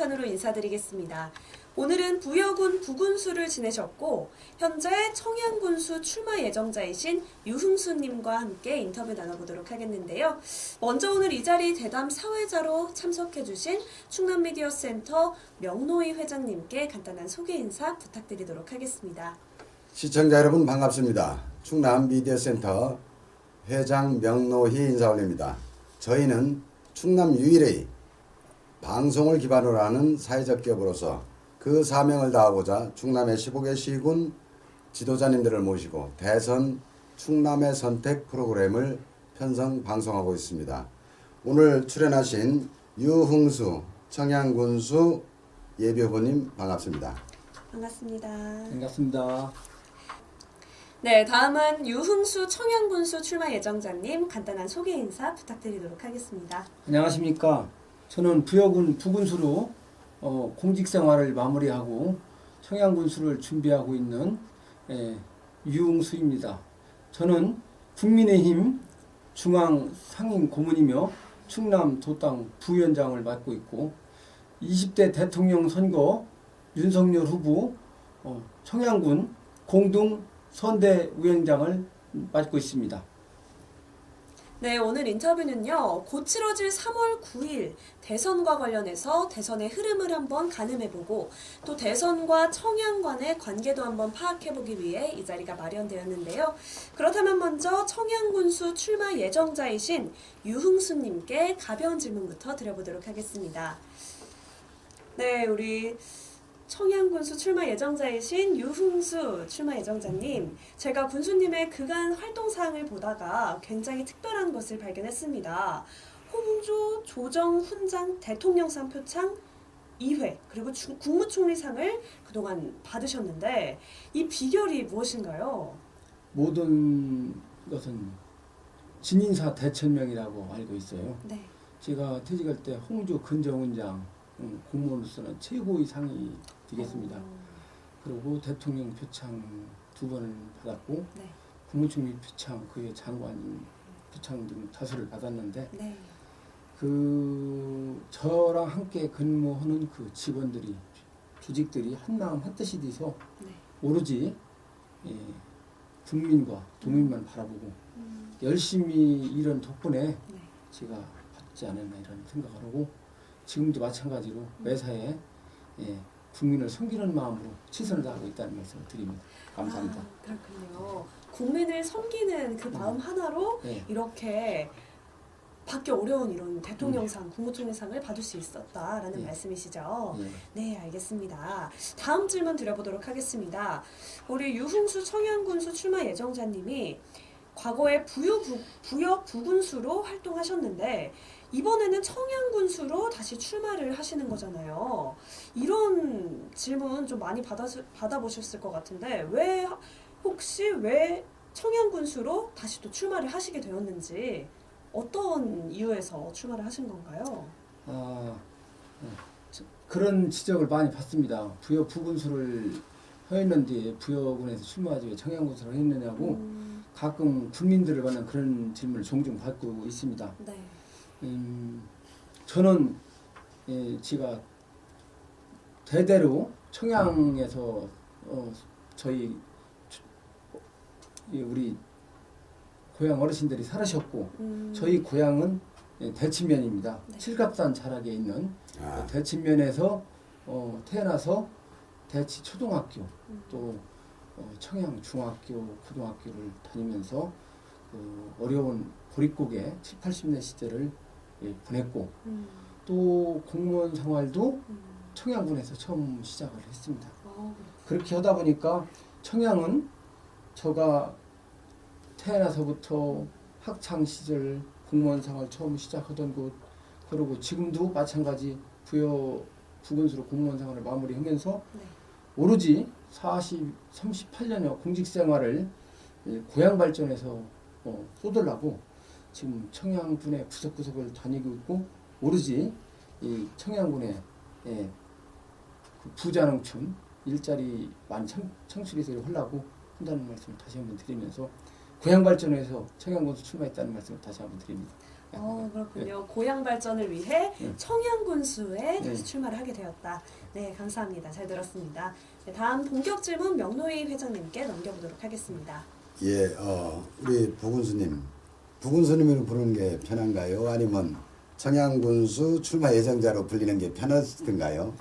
편으로 인사드리겠습니다. 오늘은 부여군 부군수를 지내셨고 현재 청양군수 출마 예정자이신 유흥수님과 함께 인터뷰 나눠보도록 하겠는데요. 먼저 오늘 이 자리 대담 사회자로 참석해주신 충남미디어센터 명노희 회장님께 간단한 소개 인사 부탁드리도록 하겠습니다. 시청자 여러분 반갑습니다. 충남미디어센터 회장 명노희 인사 올립니다. 저희는 충남 유일의 방송을 기반으로 하는 사회적 기업으로서 그 사명을 다하고자 충남의 15개 시군 지도자님들을 모시고 대선 충남의 선택 프로그램을 편성 방송하고 있습니다. 오늘 출연하신 유흥수 청양군수 예비후보님 반갑습니다. 반갑습니다. 반갑습니다. 네, 다음은 유흥수 청양군수 출마 예정자님 간단한 소개 인사 부탁드리도록 하겠습니다. 안녕하십니까. 저는 부여군 부군수로 공직 생활을 마무리하고 청양군수를 준비하고 있는 유흥수입니다. 저는 국민의힘 중앙 상임 고문이며 충남 도당 부위원장을 맡고 있고 20대 대통령 선거 윤석열 후보 청양군 공동 선대위원장을 맡고 있습니다. 네, 오늘 인터뷰는요, 곧 치러질 3월 9일 대선과 관련해서 대선의 흐름을 한번 가늠해보고 또 대선과 청양관의 관계도 한번 파악해보기 위해 이 자리가 마련되었는데요. 그렇다면 먼저 청양군수 출마 예정자이신 유흥수님께 가벼운 질문부터 드려보도록 하겠습니다. 네, 우리 청양군수 출마 예정자이신 유흥수 출마 예정자님, 제가 군수님의 그간 활동사항을 보다가 굉장히 특별한 것을 발견했습니다. 홍조 조정훈장 대통령상 표창 2회 그리고 국무총리상을 그동안 받으셨는데 이 비결이 무엇인가요? 모든 것은 진인사 대천명이라고 알고 있어요. 네. 제가 퇴직할 때 홍조 근정훈장 공무원으로서는 최고의 상이 되겠습니다. 그리고 대통령 표창 2번을 받았고 네. 국무총리 표창, 그의 장관 표창 등 다수를 받았는데 네. 저랑 함께 근무하는 그 직원들이 조직들이 한마음 한뜻이 돼서 네. 오로지 국민과 도민만 바라보고 열심히 일한 덕분에 네. 제가 받지 않았나 이런 생각을 하고 지금도 마찬가지로 매사에 국민을 섬기는 마음으로 최선을 다하고 있다는 말씀을 드립니다. 감사합니다. 아, 그렇군요. 국민을 섬기는 그 마음 하나로 네. 이렇게 받기 어려운 이런 대통령상, 국무총리상을 받을 수 있었다라는 네. 말씀이시죠? 네. 네, 알겠습니다. 다음 질문 드려보도록 하겠습니다. 우리 유흥수 청양군수 출마 예정자님이 과거에 부여 부군수로 활동하셨는데 이번에는 청양군수로 다시 출마를 하시는 거잖아요. 이런 질문 좀 많이 받아보셨을 것 같은데 혹시 왜 청양군수로 다시 또 출마를 하시게 되었는지 어떤 이유에서 출마를 하신 건가요? 그런 지적을 많이 받습니다. 부여 부군수를 했는데 부여군에서 출마하지 왜 청양군수를 했느냐고 가끔 국민들을 받는 그런 질문을 종종 받고 있습니다. 네. 저는 제가 대대로 청양에서 저희 우리 고향 어르신들이 살으셨고 저희 고향은 대친면입니다. 네. 칠갑산 자락에 있는 대친면에서 태어나서 대치 초등학교 또 청양 중학교 고등학교를 다니면서 어려운 보릿고개 7, 80년 시절을 보냈고 또 공무원 생활도 청양군에서 처음 시작을 했습니다. 그렇게 하다 보니까 청양은 제가 태어나서부터 학창 시절 공무원 생활 처음 시작하던 곳, 그리고 지금도 마찬가지 부여 부군수로 공무원 생활을 마무리하면서 네. 오로지 38년여 공직 생활을 고향 발전에서 쏟으려고 지금 청양군의 구석구석을 다니고 있고 오로지 이 청양군의 그 부자농촌 일자리만 창출해서 하려고 한다는 말씀을 다시 한번 드리면서 고향 발전에서 청양군수 출마했다는 말씀을 다시 한번 드립니다. 그렇군요. 고향 발전을 위해 네. 청양군수에 네. 다시 출마를 하게 되었다. 네, 감사합니다. 잘 들었습니다. 네, 다음 본격 질문 명노희 회장님께 넘겨보도록 하겠습니다. 예, 우리 부군수님, 부군수님으로 부르는 게 편한가요? 아니면 청양군수 출마 예정자로 불리는 게 편하던가요?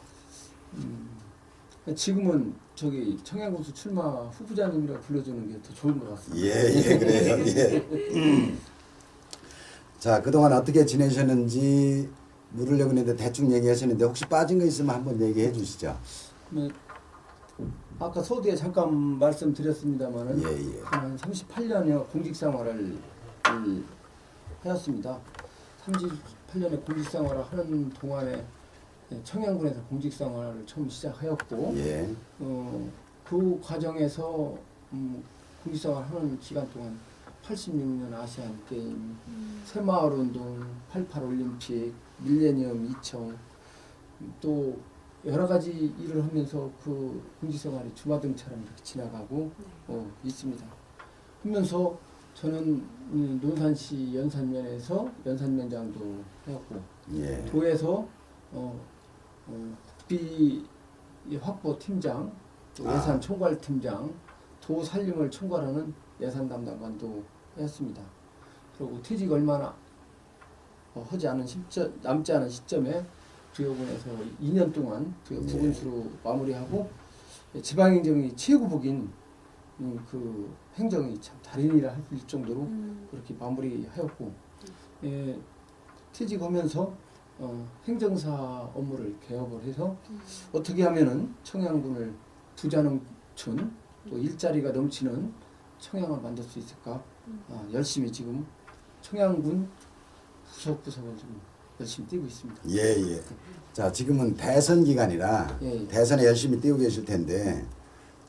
지금은 저기 청양군수 출마 후보자님이라 불러주는 게 더 좋은 것 같습니다. 예, 그래요. 예. 자, 그동안 어떻게 지내셨는지 물으려고 했는데 대충 얘기하셨는데 혹시 빠진 거 있으면 한번 얘기해 주시죠. 네, 아까 서두에 잠깐 말씀드렸습니다만은 예. 한 38년여 공직 생활을 하였습니다. 38년의 공직 생활을 하는 동안에 청양군에서 공직 생활을 처음 시작하였고 예. 그 과정에서 공직 생활을 하는 기간 동안 86년 아시안 게임, 새마을 운동, 88 올림픽, 밀레니엄 2000 또 여러 가지 일을 하면서 그 공직 생활이 주마등처럼 이렇게 지나가고 있습니다. 하면서 저는 논산시 연산면에서 연산면장도 해왔고 예. 도에서 국비 확보 팀장, 또 예산 총괄 팀장, 도 살림을 총괄하는 예산 담당관도 했습니다. 그리고 퇴직 얼마나 남지 않은 시점에 부여군에서 2년 동안 부여 부군수로 마무리하고 지방행정이 최고복인 그 행정이 참 달인이라 할 정도로 그렇게 마무리하였고 퇴직하면서 행정사 업무를 개업을 해서 어떻게 하면은 청양군을 부자농촌 또 일자리가 넘치는 청양을 만들 수 있을까 열심히 지금 청양군 구석구석을 좀 열심히 뛰고 있습니다. 예. 자, 지금은 대선 기간이라 예. 대선에 열심히 뛰고 계실 텐데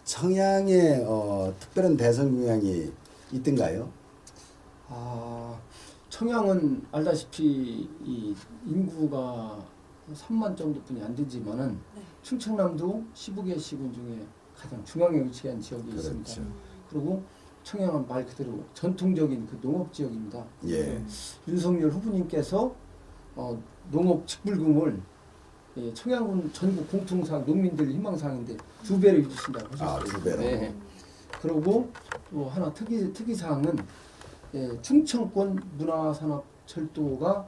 청양에 특별한 대선 공약이 있던가요? 청양은 알다시피 이 인구가 3만 정도뿐이 안 되지만은 네. 충청남도 15개 시군 중에 가장 중앙에 위치한 지역이 그렇죠. 있습니다. 그리고 청양은 말 그대로 전통적인 그 농업 지역입니다. 예. 윤석열 후보님께서 농업 직불금을 청양군 전국 공통상 농민들 희망사항인데 2배를 해주신다고 하셨어요. 2배로. 네. 그리고 또 하나 특이사항은 충청권 문화산업철도가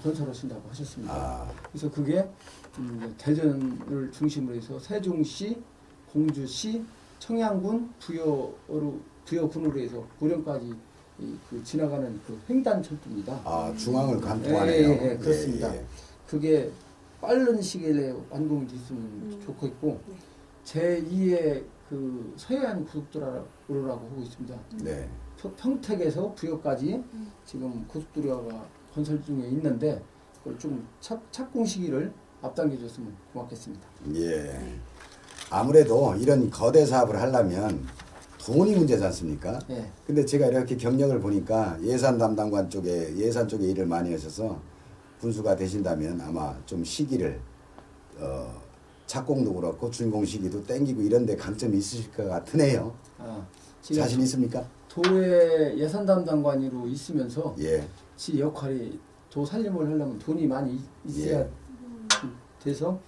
건설하신다고 하셨습니다. 그래서 그게 대전을 중심으로 해서 세종시, 공주시, 청양군 부여군으로 해서 고령까지 그 지나가는 그 횡단철도입니다. 중앙을 관통하네요. 예, 그렇습니다. 그게 빠른 시기 내에 완공이 됐으면 좋겠고 제2의 그 서해안 고속도로라고 하고 있습니다. 네. 평택에서 부여까지 지금 고속도로가 건설 중에 있는데 그걸 좀 착공 시기를 앞당겨줬으면 고맙겠습니다. 예. 아무래도 이런 거대 사업을 하려면 돈이 문제지 않습니까? 예. 근데 제가 이렇게 경력을 보니까 예산 담당관 쪽에 예산 쪽에 일을 많이 하셔서 군수가 되신다면 아마 좀 시기를 착공도 그렇고 준공 시기도 땡기고 이런 데 강점이 있으실 것 같으네요. 지금 자신 있습니까? 도의 예산 담당관으로 있으면서 예. 지 역할이 도 살림을 하려면 돈이 많이 있어야 돼서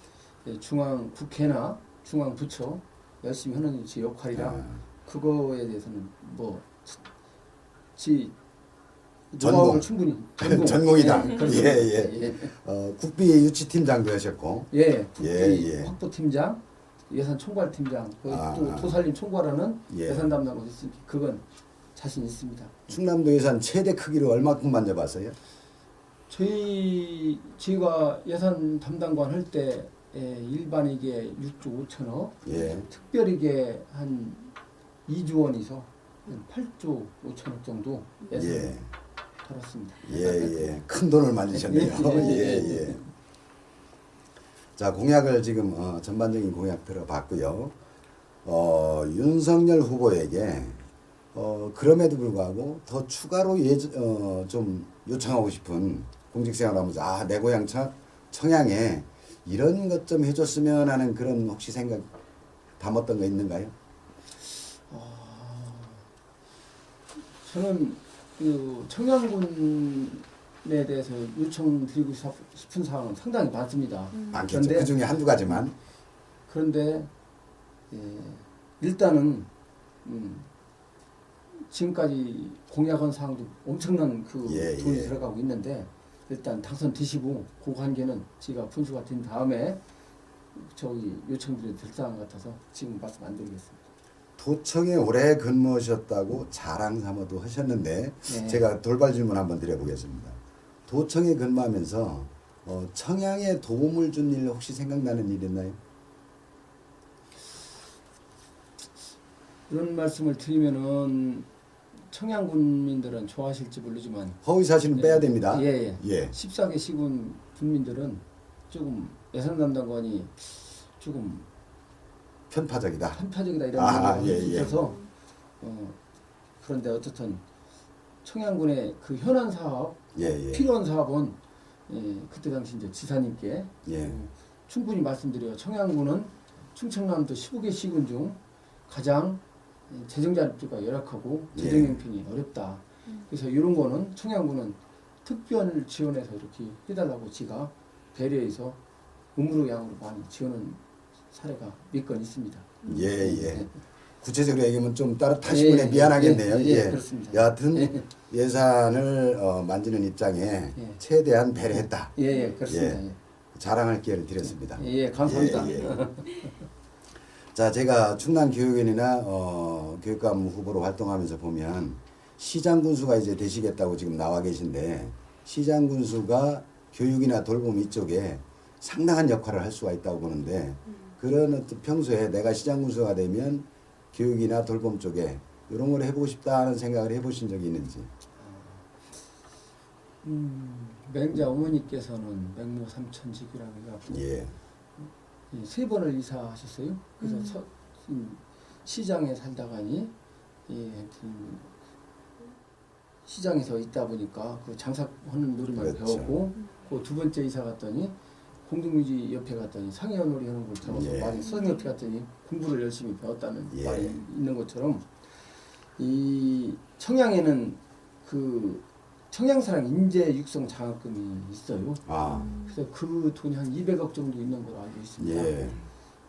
중앙 국회나 중앙 부처 열심히 하는 지 역할이라 그거에 대해서는 지 노하우를 충분히 전공이다. 그렇습니다. 예. 국비 유치팀장도 하셨고. 국비 확보팀장, 예산 총괄팀장, 또 도살림 총괄하는 예산 담당을 했으니 그건 자신 있습니다. 충남도 예산 최대 크기로 얼마큼 만져봤어요? 제가 예산 담당관 할 때 일반이게 6조 5천억, 특별이게 한 2조 원에서 한 8조 5천억 정도 예산 달았습니다. 큰 돈을 만드셨네요. 자, 공약을 지금 전반적인 공약 들어봤고요. 윤석열 후보에게 그럼에도 불구하고 더 추가로 좀 요청하고 싶은 공직생활하면서 내 고향 청양에 이런 것 좀 해줬으면 하는 그런 혹시 생각 담았던 거 있는가요? 저는 그 청양군 대해서 요청드리고 싶은 사항은 상당히 많습니다. 많겠죠. 그런데- 그 중에 한두 가지만. 그런데 일단은 지금까지 공약한 사항도 엄청난 그 예, 돈이 예. 들어가고 있는데 일단 당선되시고 그 관계는 제가 분수가 된 다음에 저기 요청드려도 될 사항 같아서 지금 말씀 안 드리겠습니다. 도청에 오래 근무하셨다고 자랑 삼아도 하셨는데 네. 제가 돌발 질문 한번 드려보겠습니다. 도청에 근무하면서 청양에 도움을 준 일 혹시 생각나는 일 있나요? 이런 말씀을 드리면은 청양 군민들은 좋아하실지 모르지만 허위 사실은 빼야 됩니다. 예. 예. 14개 시군 군민들은 조금 예산 담당관이 조금 편파적이다. 편파적이다 이런 아, 얘기가 예, 예. 있어서 그런데 어쨌든 청양군의 그 현안 사업 예, 예. 필요한 사업은 그때 당시 이제 지사님께 예. 충분히 말씀드려요. 청양군은 충청남도 15개 시군 중 가장 재정 자립도가 열악하고 예. 재정 형편이 어렵다. 그래서 이런 거는 청양군은 특별 지원해서 이렇게 해달라고 지가 배려해서 음으로 양으로 많이 지원한 사례가 몇 건 있습니다. 예, 예. 네. 구체적으로 얘기하면 좀 따뜻하신 분에 미안하겠네요. 예, 그렇습니다. 여하튼 예. 예산을 만지는 입장에 예. 최대한 배려했다. 예, 그렇습니다. 예. 자랑할 기회를 드렸습니다. 예, 감사합니다. 예, 예. 자, 제가 충남 교육원이나 교육감 후보로 활동하면서 보면 시장 군수가 이제 되시겠다고 지금 나와 계신데 시장 군수가 교육이나 돌봄 이쪽에 상당한 역할을 할 수가 있다고 보는데 그런 어떤 평소에 내가 시장 군수가 되면 교육이나 돌봄 쪽에 이런 걸 해보고 싶다는 생각을 해보신 적이 있는지. 맹자 어머니께서는 맹모 삼천직이라고 해갖고 예. 세 번을 이사하셨어요. 그래서 시장에 살다가니 하여튼 시장에서 있다 보니까 그 장사하는 놀이만 그렇죠. 배웠고 그 두 번째 이사 갔더니 공동묘지 옆에 갔더니 상해어 놀이 하는 걸 잡아서 예. 많이 수상 옆에 갔더니 공부를 열심히 배웠다는 예. 말이 있는 것처럼 이 청양에는 그 청양사랑 인재 육성 장학금이 있어요. 아, 그래서 그 돈이 한 200억 정도 있는 걸로 알고 있습니다. 예.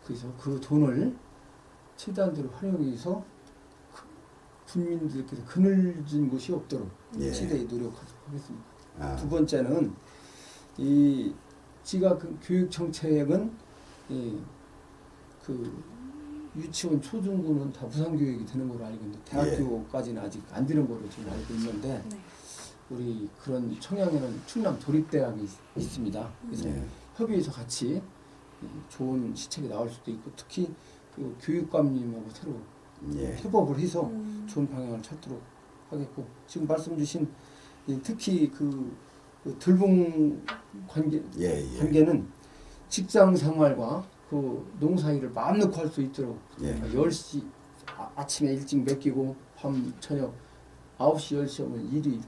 그래서 그 돈을 최대한대로 활용해서 군민들께서 그늘진 곳이 없도록 예. 최대의 노력하도록 하겠습니다. 아, 두 번째는 이 지가 그 교육 정책은 그 유치원 초중고는 다 무상 교육이 되는 걸로 알고 있는데 대학교까지는 아직 안 되는 걸로 지금 알고 있는데 네. 우리 그런 청양에는 충남 도립대학이 있습니다. 그래서 예. 협의해서 같이 좋은 시책이 나올 수도 있고 특히 그 교육감님하고 새로 예. 협업을 해서 좋은 방향을 찾도록 하겠고 지금 말씀 주신 특히 그 들봉 예, 예. 관계는 직장 생활과 그 농사일을 마음 놓고 할 수 있도록 예. 10시 아침에 일찍 맡기고 밤 저녁 9시 10시 오면 일이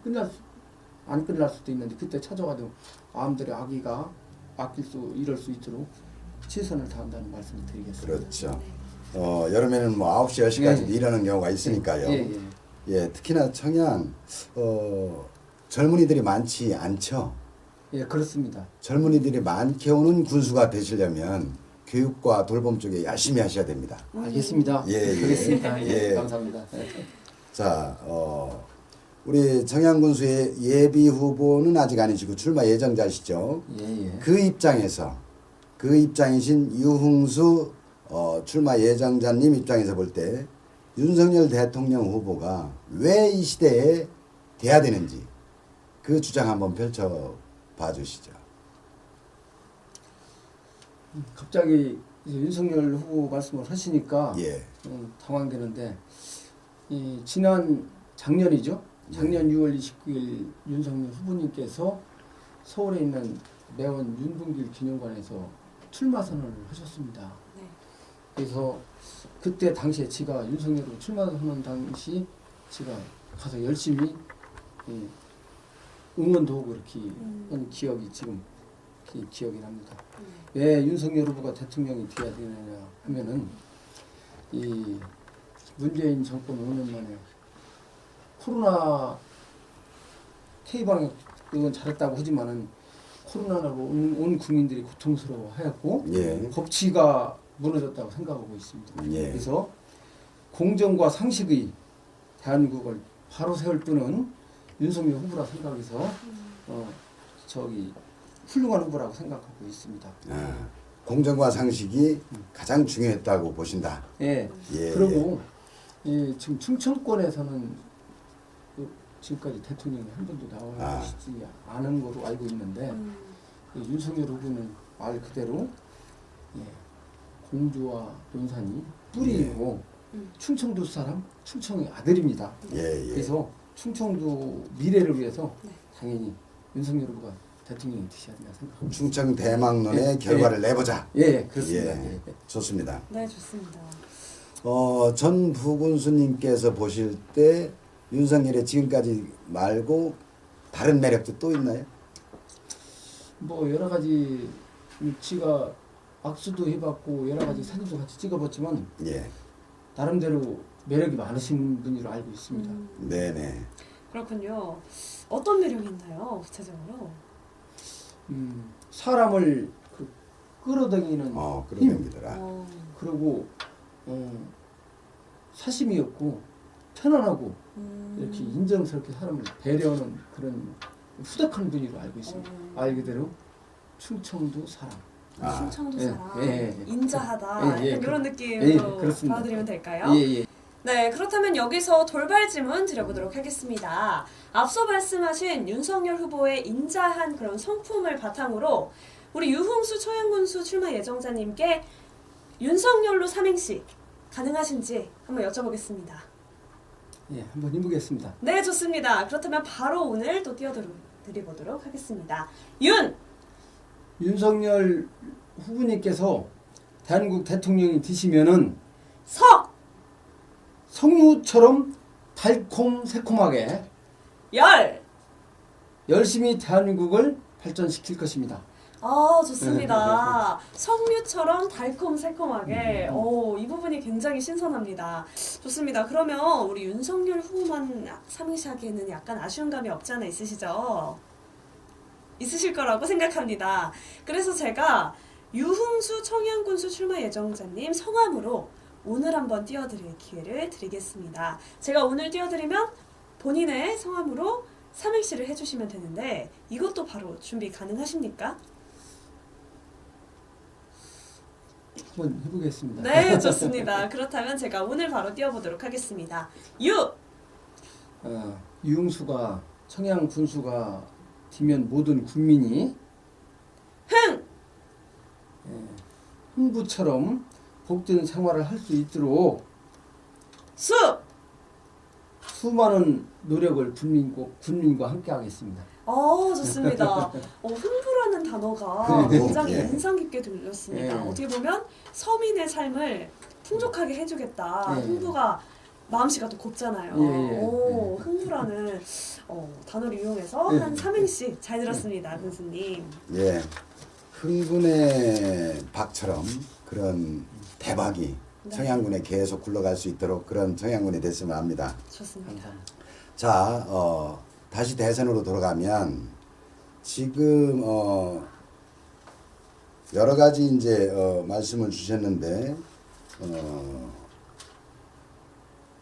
안 끝날 수도 있는데 그때 찾아가도 마음대로 아기가 아낄 수 이럴 수 있도록 최선을 다한다는 말씀을 드리겠습니다. 그렇죠. 여름에는 뭐 9시, 10시까지도 예. 일하는 경우가 있으니까요. 예. 예, 특히나 청양 젊은이들이 많지 않죠. 예, 그렇습니다. 젊은이들이 많게 오는 군수가 되시려면 교육과 돌봄 쪽에 열심히 하셔야 됩니다. 알겠습니다. 예, 예. 그렇습니다. 예, 예. 감사합니다. 자, 우리 청양 군수의 예비 후보는 아직 아니시고 출마 예정자시죠. 예. 그 입장이신 유흥수 출마 예정자님 입장에서 볼 때 윤석열 대통령 후보가 왜 이 시대에 돼야 되는지 그 주장 한번 펼쳐 봐 주시죠. 갑자기 이제 윤석열 후보 말씀을 하시니까 예. 당황되는데 작년이죠. 작년 6월 29일 윤석열 후보님께서 서울에 있는 매원 윤동길 기념관에서 출마 선언을 하셨습니다. 네. 그래서 그때 당시에 제가 윤석열로 출마하는 당시 제가 가서 열심히 응원도 하고 이렇게 한 기억이 지금 기억이 납니다. 왜 윤석열 후보가 대통령이 돼야 되느냐 하면은 이 문재인 정권 5년 만에 코로나 K방역 이건 잘했다고 하지만은 코로나로 온 국민들이 고통스러워하였고 예. 법치가 무너졌다고 생각하고 있습니다. 예. 그래서 공정과 상식의 대한민국을 바로 세울 분은 윤석열 후보라 생각해서 저기 훌륭한 후보라고 생각하고 있습니다. 아, 공정과 상식이 가장 중요했다고 보신다. 예. 예. 그리고 지금 충청권에서는 지금까지 대통령이 한 번도 나와주시지 않은 거로 알고 있는데 윤석열 후보는 말 그대로 공주와 논산이 뿌리이고 충청도 사람, 충청의 아들입니다. 예, 예. 그래서 충청도 미래를 위해서 네. 당연히 윤석열 후보가 대통령이 되셔야 된다 생각합니다. 충청 대망론의 예, 결과를 내보자. 예, 그렇습니다. 예. 예. 좋습니다. 네, 좋습니다. 전 부군수님께서 보실 때 윤석열의 지금까지 말고 다른 매력도 또 있나요? 뭐 여러 가지 지가 악수도 해봤고 여러 가지 사진도 같이 찍어봤지만 예. 나름대로 매력이 많으신 분으로 알고 있습니다. 네네. 그렇군요. 어떤 매력이 있나요, 구체적으로? 사람을 끌어당기는 그런 힘, 겁니다. 그리고 사심이 없고 편안하고 이렇게 인정스럽게 사람을 배려하는 그런 후덕한 분으로 알고 있습니다. 말 그대로 충청도 사람. 충청도 예, 사람, 예. 인자하다, 예, 예. 약간 이런 예, 느낌으로 그렇습니다. 받아들이면 될까요? 예. 네, 그렇다면 여기서 돌발 질문 드려보도록 하겠습니다. 앞서 말씀하신 윤석열 후보의 인자한 그런 성품을 바탕으로 우리 유흥수 청양군수 출마 예정자님께 윤석열로 삼행시 가능하신지 한번 여쭤보겠습니다. 예, 한번 해보겠습니다. 네, 좋습니다. 그렇다면 바로 오늘 또 띄워드리도록 하겠습니다. 윤석열 후보님께서 대한민국 대통령이 되시면은 석류처럼 달콤새콤하게 열심히 대한민국을 발전시킬 것입니다. 좋습니다. 석류처럼 달콤새콤하게. 이 부분이 굉장히 신선합니다. 좋습니다. 그러면 우리 윤석열 후보만 삼행시 하기에는 약간 아쉬운 감이 없지 않아 있으시죠? 있으실 거라고 생각합니다. 그래서 제가 유흥수 청양군수 출마 예정자님 성함으로 오늘 한번 띄워드릴 기회를 드리겠습니다. 제가 오늘 띄워드리면 본인의 성함으로 삼행시를 해주시면 되는데 이것도 바로 준비 가능하십니까? 한번 해보겠습니다. 네, 좋습니다. 그렇다면 제가 오늘 바로 띄워보도록 하겠습니다. 유흥수가 청양 군수가 되면 모든 국민이 흥부처럼 복된 생활을 할 수 있도록 수많은 노력을 군민과 함께 하겠습니다. 좋습니다. 흥부라는 단어가 굉장히 예. 인상 깊게 들렸습니다. 예. 어떻게 보면 서민의 삶을 풍족하게 해주겠다. 예. 흥부가 마음씨가 또 곱잖아요. 예. 흥부라는 단어를 이용해서 예. 한 삼행시 잘 들었습니다, 군수님. 예. 흥군의 박처럼 그런 대박이 네. 청양군에 계속 굴러갈 수 있도록 그런 청양군이 됐으면 합니다. 좋습니다. 감사합니다. 자, 다시 대선으로 돌아가면 지금 여러 가지 이제 말씀을 주셨는데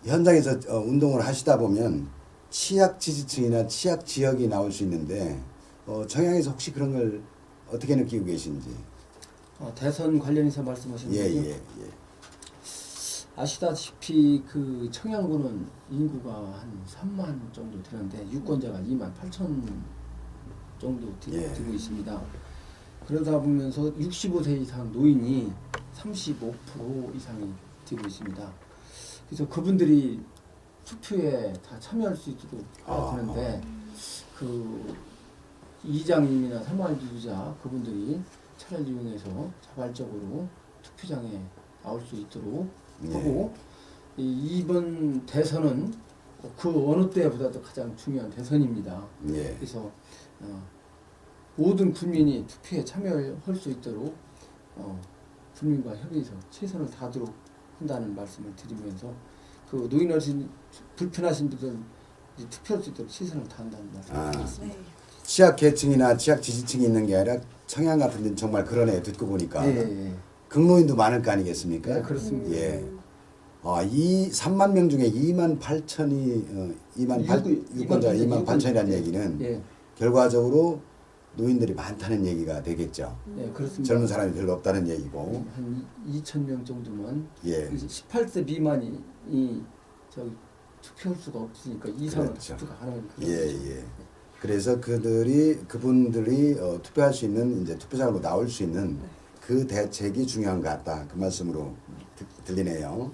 현장에서 운동을 하시다 보면 취약 지지층이나 취약 지역이 나올 수 있는데 청양에서 혹시 그런 걸 어떻게 느끼고 계신지? 대선 관련해서 말씀하시는 거죠? 예. 아시다시피 그 청양군은 인구가 한 3만 정도 되는데 유권자가 2만 8천 정도 되고 있습니다. 그러다 보면서 65세 이상 노인이 35% 이상이 되고 있습니다. 그래서 그분들이 투표에 다 참여할 수 있도록 해야 되는데 그 이장님이나 사무관주자 그분들이 차를 이용해서 자발적으로 투표장에 나올 수 있도록 하고 이번 대선은 그 어느 때보다도 가장 중요한 대선입니다. 예. 그래서 모든 국민이 투표에 참여할 수 있도록 국민과 협의해서 최선을 다하도록 한다는 말씀을 드리면서 그 노인 어르신 불편하신 분들 투표할 수 있도록 최선을 다한다는 말씀을 드리겠습니다. 네, 취약 계층이나 취약 지지층이 있는 게 아니라 청양 같은 데는 정말 그러네 듣고 보니까 예, 예. 극노인도 많을 거 아니겠습니까? 네, 그렇습니다. 예. 이 3만 명 중에 2만 8천이 2만 8 유권자 2만 8천이라는 얘기는 예, 결과적으로 노인들이 많다는 얘기가 되겠죠. 예, 그렇습니다. 젊은 사람이 별로 없다는 얘기고. 한 2천 명 정도면 예. 18세 미만이 저기 투표할 수가 없으니까 이상은 그렇죠. 투표가 가능한 그런 예, 거죠. 예. 그래서 그분들이 투표할 수 있는 이제 투표장으로 나올 수 있는 그 대책이 중요한 것 같다. 그 말씀으로 들리네요.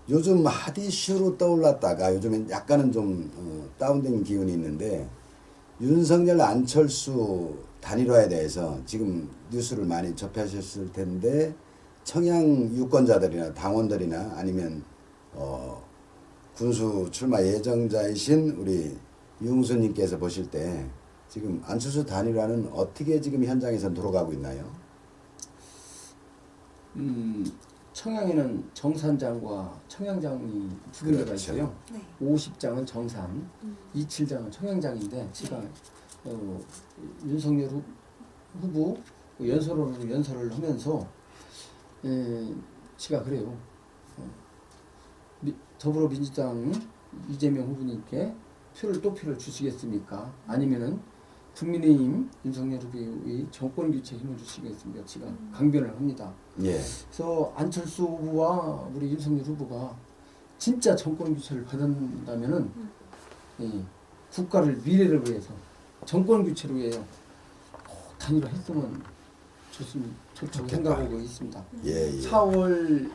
요즘 핫 이슈로 떠올랐다가 요즘엔 약간은 좀 다운된 기운이 있는데 윤석열 안철수 단일화에 대해서 지금 뉴스를 많이 접하셨을 텐데 청양 유권자들이나 당원들이나 아니면 군수 출마 예정자이신 우리 유흥수님께서 보실 때 지금 안철수 단일화는 어떻게 지금 현장에서 돌아가고 있나요? 청양에는 정산장과 청양장이 두 군데가 그렇죠. 있어요. 네. 50장은 정산, 27장은 청양장인데 제가 윤석열 후보 연설을 하면서 제가 그래요. 더불어민주당 이재명 후보님께 표를 주시겠습니까? 아니면은 국민의힘 윤석열 후보의 정권 교체 힘을 주시겠습니까? 제가 강변을 합니다. 예. 그래서 안철수 후보와 우리 윤석열 후보가 진짜 정권 교체를 받는다면은 국가를 미래를 위해서 정권 교체를 위해 단일화 했으면 좋다고 좋겠다. 생각하고 있습니다. 예, 예. 3월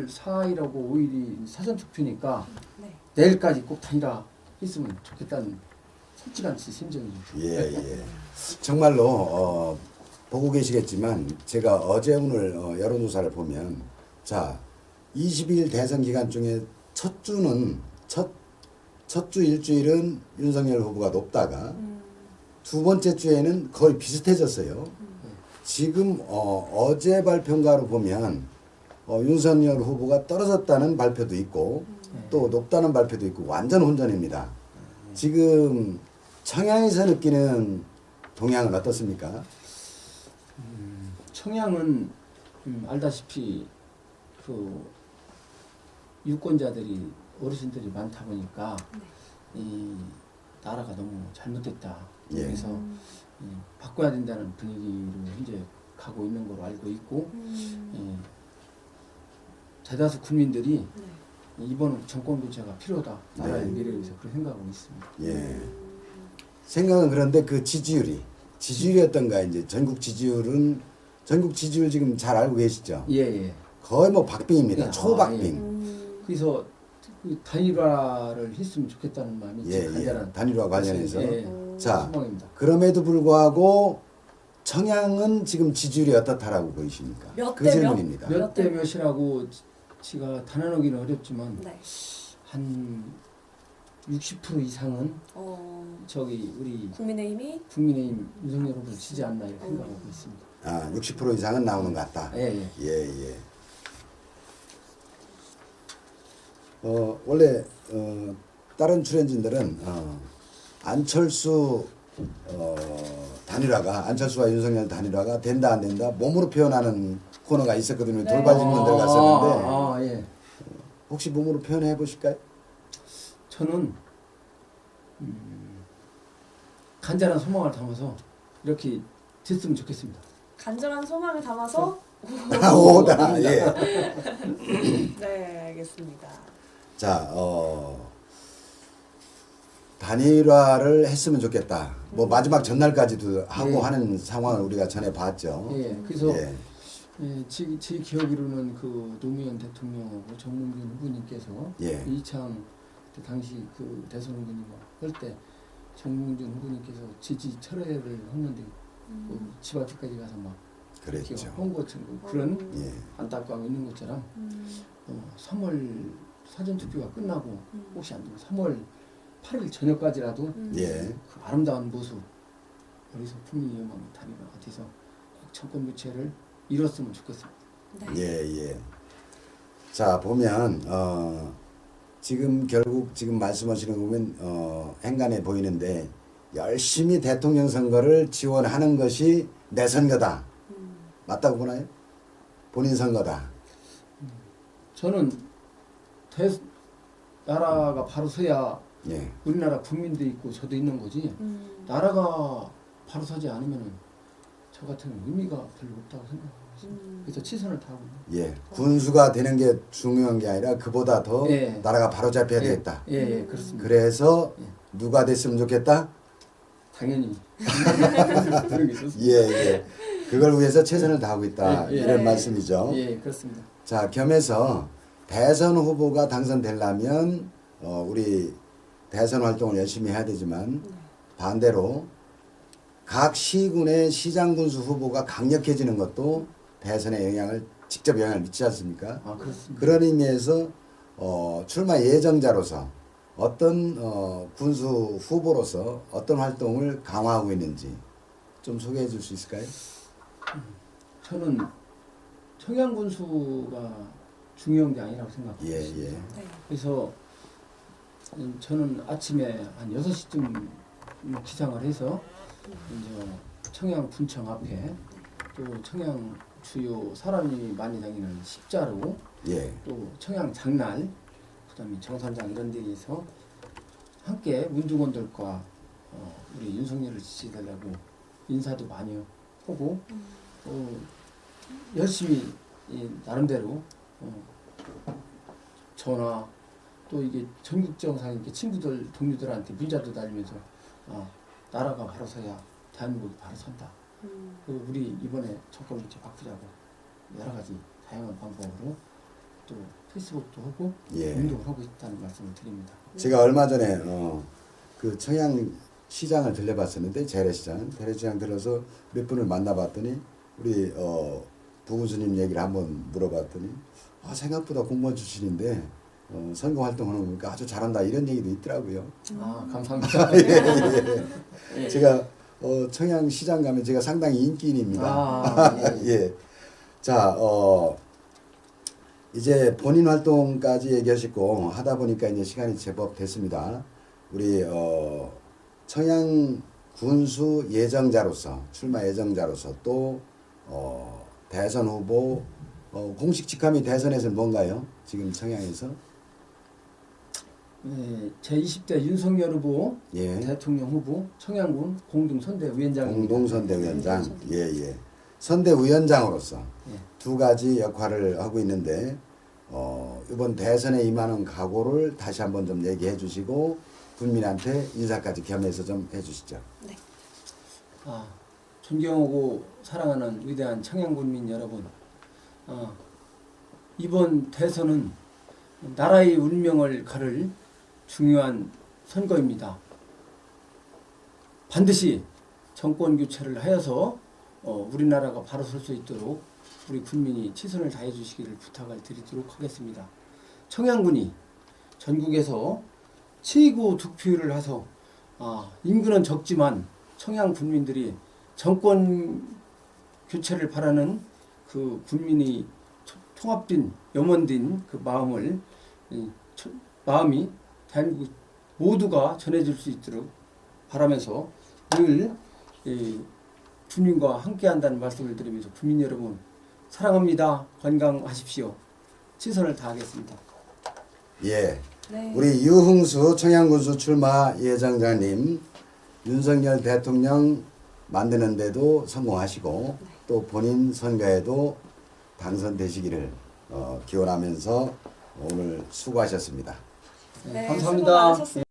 4일하고 5일이 사전투표니까 네. 내일까지 꼭 단일화 했으면 좋겠다는 솔직한 심정이죠. 예, 예. 정말로 보고 계시겠지만 제가 어제 오늘 여론조사를 보면 자 20일 대선 기간 중에 첫 주 일주일은 윤석열 후보가 높다가 두 번째 주에는 거의 비슷해졌어요. 지금 어제 발표가로 보면 윤석열 후보가 떨어졌다는 발표도 있고 또 높다는 발표도 있고 완전 혼전입니다. 지금 청양에서 느끼는 동향은 어떻습니까? 청양은 알다시피 그 유권자들이 어르신들이 많다 보니까 이 나라가 너무 잘못됐다. 예. 그래서 바꿔야 된다는 분위기로 현재 가고 있는 걸로 알고 있고 대다수 국민들이 이번 정권 교체가 필요하다. 나라의 네. 미래를 위해서 그렇게 생각하고 있습니다. 예. 생각은 그런데 그 지지율이 어떤가 이제 전국 지지율 지금 잘 알고 계시죠? 예, 예. 거의 뭐 박빙입니다. 예. 초박빙. 그래서 그 단일화를 했으면 좋겠다는 마음이 예, 지금 예. 간절한 단일화 관련해서. 예, 자, 소망입니다. 그럼에도 불구하고 청양은 지금 지지율이 어떻다라고 보이십니까? 몇 그 대 몇? 질문입니다. 몇 대 몇이라고 제가 단언하기는 어렵지만 네. 한 60% 이상은 저기 우리 국민의힘이 국민의힘 윤석열 후보를 지지 않나 이렇게 생각하고 있습니다. 60% 이상은 나오는 것 같다. 예, 예. 예, 예. 원래 다른 출연진들은 안철수 단일화가 안철수와 윤석열 단일화가 된다 안 된다 몸으로 표현하는 코너가 있었거든요. 네. 돌발 질문 들어갔었는데 예. 혹시 몸으로 표현해 보실까요? 저는 간절한 소망을 담아서 이렇게 됐으면 좋겠습니다. 간절한 소망을 담아서 오다. 예. 네, 알겠습니다. 자, 단일화를 했으면 좋겠다. 뭐 마지막 전날까지도 하고 네. 하는 상황을 우리가 전에 봤죠. 예. 그래서 예. 제 기억으로는 그 노무현 대통령하고 정몽준 후보님께서 예. 그 이창 그 당시 그 대선 후보님과 할 때 정몽준 후보님께서 지지 철회를 했는데 집 앞까지 가서 막 그랬죠. 홍보 친구 그런 예. 안타까움이 있는 것처럼 3월 사전 투표가 끝나고 혹시 안 되면 3월 8일 저녁까지라도 예. 그 아름다운 모습 여기서 국민의힘하고 단일화가 돼서 꼭 정권 교체를 이뤘으면 좋겠습니다. 네. 예, 예. 자, 보면 지금 결국 지금 말씀하시는 거 보면 행간해 보이는데 열심히 대통령 선거를 지원하는 것이 내 선거다. 맞다고 보나요? 본인 선거다. 저는 나라가 바로 서야 예. 우리나라 국민도 있고 저도 있는 거지. 나라가 바로 서지 않으면은 저 같은 의미가 별로 없다고 생각합니다. 그래서 최선을 다하고 있는. 예. 군수가 되는 게 중요한 게 아니라 그보다 더 예. 나라가 바로 잡혀야 되겠다. 예, 그렇습니다. 그래서 예. 누가 됐으면 좋겠다? 당연히 그런 게 있었습니다. 예, 예. 그걸 위해서 최선을 다하고 있다. 예, 예. 이런 예. 말씀이죠. 예, 그렇습니다. 자, 겸해서 대선 후보가 당선되려면 우리 대선 활동을 열심히 해야 되지만 반대로 각 시군의 시장 군수 후보가 강력해지는 것도 대선에 직접 영향을 미치지 않습니까? 아, 그렇습니다. 그런 의미에서 출마 예정자로서 어떤 군수 후보로서 어떤 활동을 강화하고 있는지 좀 소개해 줄 수 있을까요? 저는 청양군수가 중요한 게 아니라고 생각합니다. 예, 예. 네. 그래서 저는 아침에 한 6시쯤 기상을 해서 이제 청양군청 앞에 또 청양 주요 사람이 많이 다니는 십자로 예. 또 청양 장날 그다음에 정산장 이런 데에서 함께 운동원들과 우리 윤석열을 지지해달라고 인사도 많이 하고 열심히 나름대로 전화 또 이게 전국정상 이렇게 친구들 동료들한테 문자도 달리면서 나라가 바로 서야 대한민국이 바로 선다. 그리고 우리 이번에 정권을 이제 바꾸자고 여러 가지 다양한 방법으로 또 페이스북도 하고 예. 운동을 하고 있다는 말씀을 드립니다. 제가 얼마 전에 그 청양 시장을 들려봤었는데 재래시장 들어서 몇 분을 만나봤더니 우리 부군수님 얘기를 한번 물어봤더니 생각보다 공무원 출신인데 선거 활동하는 거 보니까 아주 잘한다 이런 얘기도 있더라고요. 아, 감사합니다. 예. 제가 청양 시장 가면 제가 상당히 인기인입니다. 아, 예. 예. 자, 이제 본인 활동까지 얘기하시고 하다 보니까 이제 시간이 제법 됐습니다. 우리 청양 군수 예정자로서 출마 예정자로서 또 대선 후보 공식 직함이 대선에서는 뭔가요? 지금 청양에서? 네, 제20대 윤석열 후보 예. 대통령 후보 청양군 공동선대위원장입니다. 공동선대위원장. 예, 예. 선대위원장으로서 예. 두 가지 역할을 하고 있는데 이번 대선에 임하는 각오를 다시 한번 좀 얘기해 주시고 국민한테 인사까지 겸해서 좀 해주시죠. 네. 존경하고 사랑하는 위대한 청양군민 여러분, 이번 대선은 나라의 운명을 가를 중요한 선거입니다. 반드시 정권 교체를 하여서 우리나라가 바로 설 수 있도록 우리 국민이 최선을 다해 주시기를 부탁을 드리도록 하겠습니다. 청양군이 전국에서 최고 득표율을 해서 인구는 적지만 청양 군민들이 정권 교체를 바라는 그 국민이 통합된 염원된 그 마음이 대한민국 모두가 전해질 수 있도록 바라면서 늘 국민과 함께한다는 말씀을 드리면서 국민 여러분 사랑합니다. 건강하십시오. 최선을 다하겠습니다. 예. 네. 우리 유흥수 청양군수 출마 예정자님 윤석열 대통령 만드는데도 성공하시고 또 본인 선거에도 당선되시기를 기원하면서 오늘 수고하셨습니다. 네, 감사합니다. 수고 많으셨습니다.